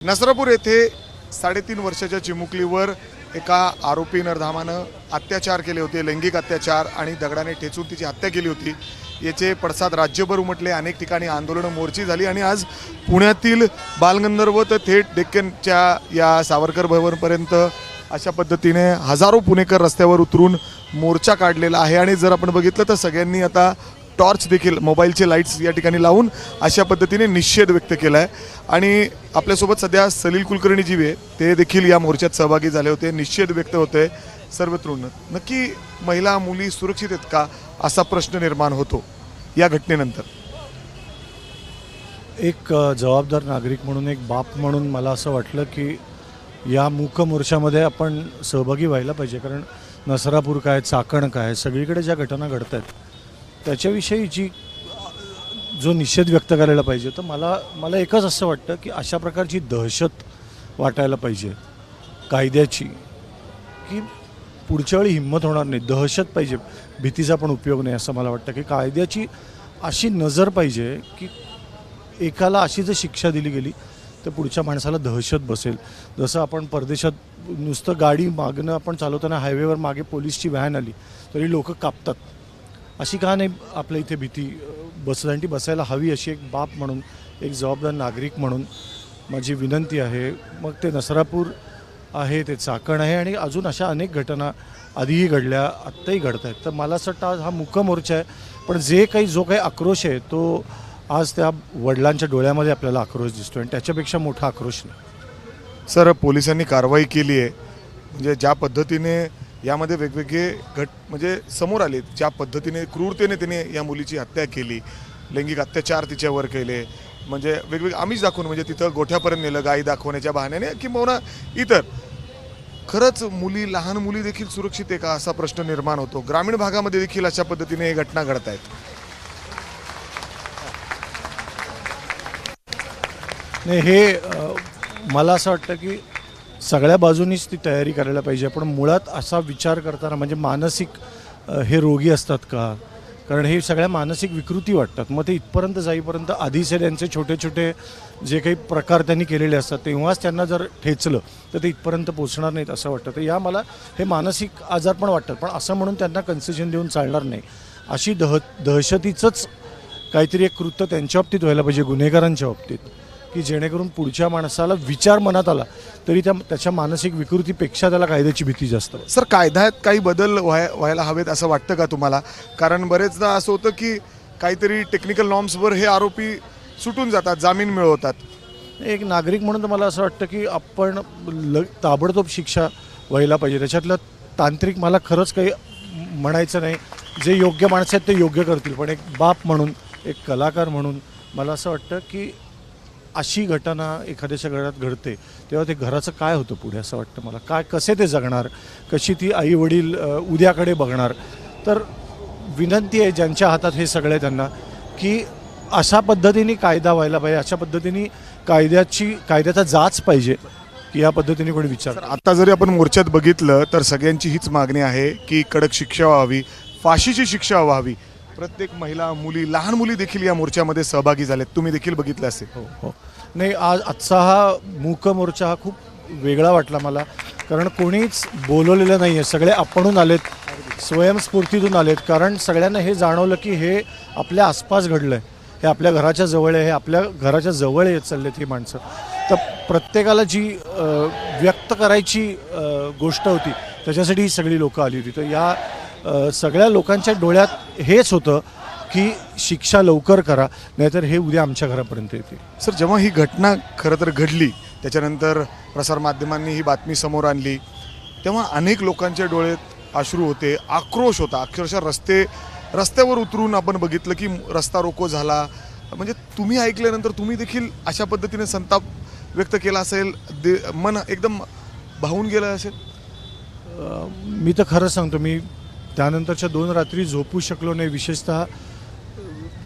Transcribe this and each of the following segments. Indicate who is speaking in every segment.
Speaker 1: नसरापूर येथे 3.5 वर्षाच्या चिमुकलीवर एका आरोपी नरधामानं अत्याचार केले होते, लैंगिक अत्याचार आणि दगडाने ठेचून तिची हत्या केली होती। याचे पडसाद राज्यभर उमटले, अनेक ठिकाणी आंदोलनं मोर्ची झाली आणि आज पुण्यातील बालगंधर्व तर थेट डेक्कनच्या या सावरकर भवनपर्यंत अशा पद्धतीने हजारो पुणेकर रस्त्यावर उतरून मोर्चा काढलेला आहे। आणि जर आपण बघितलं तर सगळ्यांनी आता टॉर्च देखील मोबाईलचे लाईट्स या ठिकाणी लावून अशा पद्धतीने निषेध व्यक्त केला आहे। आणि आपल्यासोबत सध्या सलील कुलकर्णी जी आहे ते देखील या मोर्चात सहभागी झाले होते। निषेध व्यक्त होते सर्वत्र। नक्की महिला मुली सुरक्षित आहेत का असा प्रश्न निर्माण होतो या घटनेनंतर।
Speaker 2: एक जबाबदार नागरिक म्हणून, एक बाप म्हणून मला असं वाटलं की या मूक मोर्चामध्ये आपण सहभागी व्हायला पाहिजे। कारण नसरापूर काय, चाकण काय, सगळीकडे ज्या घटना घडत आहेत त्याच्याविषयी जो निषेध व्यक्त करायला पाहिजे। तर मला एकच असं वाटतं की अशा प्रकारची दहशत वाटायला पाहिजे कायद्याची, की पुढच्या वेळी हिंमत होणार नाही। दहशत पाहिजे, भीतीचा पण उपयोग नाही असं मला वाटतं। की कायद्याची अशी नजर पाहिजे की एकाला अशी जर शिक्षा दिली गेली तर पुढच्या माणसाला दहशत बसेल। जसं आपण परदेशात नुसतं गाडी मागणं आपण चालवताना हायवेवर मागे पोलीसची व्हॅन आली तरी लोक कापतात, अशी का नाही आपल्या इथे भीती बसायला हवी। अशी एक बाप म्हणून, एक जबाबदार नागरिक म्हणून माझी विनंती आहे। मग ते नसरापूर आहे, ते चाकण आहे आणि अजून अशा अनेक घटना आधीही घडल्या, आत्ताही घडत आहेत। तर मला असं वाटतं आज हा मूक मोर्चा आहे, पण जो काही आक्रोश आहे तो आज त्या वडिलांच्या डोळ्यामध्ये आपल्याला आक्रोश दिसतो आणि त्याच्यापेक्षा मोठा आक्रोश नाही।
Speaker 1: सर, पोलिसांनी कारवाई केली आहे, म्हणजे ज्या पद्धतीने यामध्ये वेगवेगळे म्हणजे समोर आले, ज्या पद्धतीने क्रूरतेने त्याने या मुलीची हत्या केली, लैंगिक अत्याचार तिच्यावर केले, म्हणजे वेगवेगळे आमिष दाखवून, म्हणजे तिथं गोठ्यापर्यंत नेलं गाई दाखवण्याच्या बहाण्याने किंवा इतर। खरंच लहान मुली देखील सुरक्षित आहे का असा प्रश्न निर्माण होतो। ग्रामीण भागामध्ये देखील अशा पद्धतीने हे घटना घडत आहेत।
Speaker 2: नाही, हे मला असं वाटतं की सगळ्या बाजूनीच ती तयारी करायला पाहिजे। पण मुळात असा विचार करताना म्हणजे मानसिक हे रोगी असतात का, कारण हे सगळ्या मानसिक विकृती वाटतात। मग ते इथपर्यंत जाईपर्यंत आधीचे त्यांचे छोटे छोटे जे काही प्रकार त्यांनी केलेले असतात तेव्हाच त्यांना जर ठेचलं तर ते इथपर्यंत पोचणार नाहीत असं वाटतं। तर मला हे मानसिक आजार पण वाटतात, पण असं म्हणून त्यांना कन्सेशन देऊन चालणार नाही। अशी दहशतीचंच काहीतरी एक कृत्य त्यांच्या बाबतीत व्हायला पाहिजे, गुन्हेगारांच्या बाबतीत, की जेणेकरून पुढच्या माणसाला विचार मनात आला तरी त्याच्या मानसिक विकृतीपेक्षा त्याला कायद्याची भीती जास्त।
Speaker 1: सर, कायद्यात काही बदल व्हायला हवेत असं वाटतं का तुम्हाला? कारण बरेचदा असं होतं की काहीतरी टेक्निकल नॉर्म्सवर हे आरोपी सुटून जातात, जामीन मिळवतात।
Speaker 2: एक नागरिक म्हणून तर मला असं वाटतं की आपण ताबडतोब शिक्षा व्हायला पाहिजे। त्याच्यातलं तांत्रिक मला खरंच काही म्हणायचं नाही, जे योग्य माणसं आहेत ते योग्य करतील। पण एक बाप म्हणून, एक कलाकार म्हणून मला असं वाटतं की अशी घटना एखाद्याच्या घरात घडते तेव्हा ते घराचं काय होतं पुढे असं वाटतं मला। कसे ते जगणार, कशी ती आई वडील उद्याकडे बघणार। तर विनंती आहे ज्यांच्या हातात हे सगळे त्यांना की अशा पद्धतीने कायदा व्हायला पाहिजे, अशा पद्धतीने कायद्याचा जाच पाहिजे की या पद्धतीने कोणी विचार।
Speaker 1: आता जरी आपण मोर्चात बघितलं तर सगळ्यांची हीच मागणी आहे की कडक शिक्षा व्हावी, फाशीची शिक्षा व्हावी। प्रत्येक महिला, मुली, लहान मुली देखील या मोर्चामध्ये सहभागी झालेत, तुम्ही देखील बघितलं असेल।
Speaker 2: हो, नाही, आजचा हा मूक मोर्चा हा खूप वेगळा वाटला मला, कारण कोणीच बोलवलेलं नाही आहे, सगळे आपणून आलेत, स्वयंस्फूर्तीतून आलेत। कारण सगळ्यांना हे जाणवलं की हे आपल्या आसपास घडलं आहे, हे आपल्या घराच्या जवळ आहे, हे आपल्या घराच्या जवळ येत चाललेत ही माणसं। तर प्रत्येकाला जी व्यक्त करायची गोष्ट होती त्याच्यासाठी ही सगळी लोकं आली होती। तर या सगळ्या लोकांच्या डोळ्यात हेच होतं की शिक्षा लवकर करा, नाहीतर हे उद्या आमच्या घरापर्यंत येते।
Speaker 1: सर, जेव्हा ही घटना खरं तर घडली त्याच्यानंतर प्रसारमाध्यमांनी ही बातमी समोर आणली तेव्हा अनेक लोकांच्या डोळ्यात अश्रू होते, आक्रोश होता। अक्षरशः रस्त्यावर उतरून आपण बघितलं की रस्ता रोको झाला। म्हणजे तुम्ही ऐकल्यानंतर तुम्ही देखील अशा पद्धतीने संताप व्यक्त केला असेल, मन एकदम भावून गेलं असेल।
Speaker 2: मी तर खरं सांगतो, मी त्यानंतरच्या 2 रात्री झोपू शकलो नाही। विशेषतः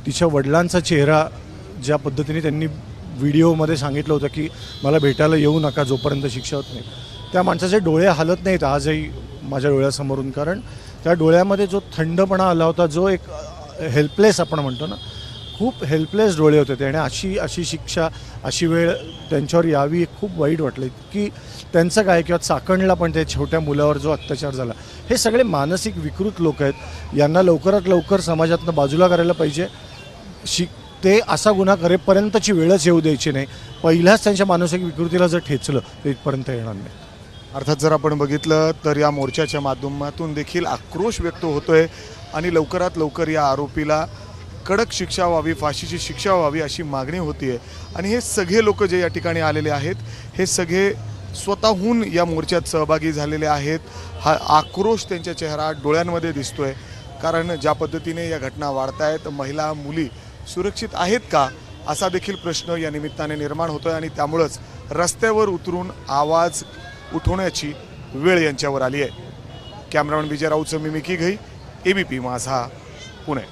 Speaker 2: तिच्या वडिलांचा चेहरा, ज्या पद्धतीने त्यांनी व्हिडिओमध्ये सांगितलं होतं की मला भेटायला येऊ नका जोपर्यंत शिक्षा होत नाही, त्या माणसाचे डोळे हालत नाहीत आजही माझ्या डोळ्यासमोरून। कारण त्या डोळ्यामध्ये जो थंडपणा आला होता, जो एक हेल्पलेस आपण म्हणतो ना, खूप हेल्पलेस डोळे होते ते आणि अशी शिक्षा अशी वेळ त्यांच्यावर यावी हे खूप वाईट वाटलं की त्यांचं काय किंवा चाकणला पण ते छोट्या मुलावर जो अत्याचार झाला हे सगळे मानसिक विकृत लोक आहेत यांना लवकरात लवकर समाजातनं बाजूला करायला पाहिजे ते असा गुन्हा करेपर्यंतची वेळच येऊ द्यायची नाही पहिल्याच त्यांच्या मानसिक विकृतीला जर ठेचलं तर इथपर्यंत येणार नाही.
Speaker 1: अर्थात जर आपण बघितलं तर या मोर्चाच्या माध्यमातून देखील आक्रोश व्यक्त होतोय आणि लवकरात लवकर या आरोपीला कडक शिक्षा व्हावी फाशीची शिक्षा व्हावी अशी मागणी होतीये. आणि हे सगळे लोक जे या ठिकाणी आलेले आहेत हे सगळे स्वतःहून या मोर्चात सहभागी झालेले आहेत. हा आक्रोश त्यांच्या डोळ्यांमध्ये दिसतोय कारण ज्या पद्धतीने या घटना वाढतायत महिला मुली सुरक्षित आहेत का असा देखील प्रश्न या निमित्ताने निर्माण होतोय आणि त्यामुळंच रस्त्यावर उतरून आवाज उठवण्याची वेळ यांच्यावर आली आहे. कॅमेरामॅन विजय राऊतसह मी मिकी घई, ABP माझा, पुणे.